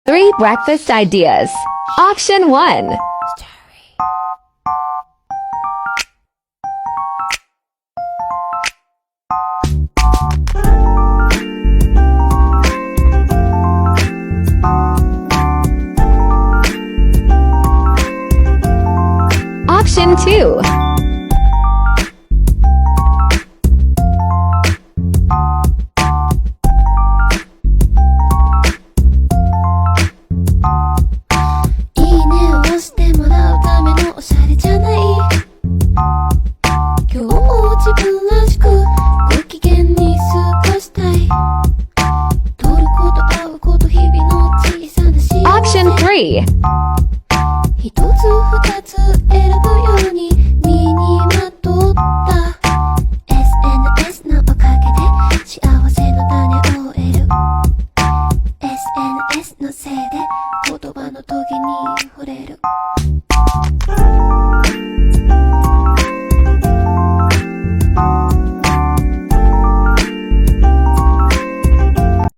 3 breakfast ideas. Option 1. Option 2. Option 3. 一つ二つ選ぶように身にまとった SNS のおかげで幸せの種を得る SNS のせいで言葉のトゲに触れる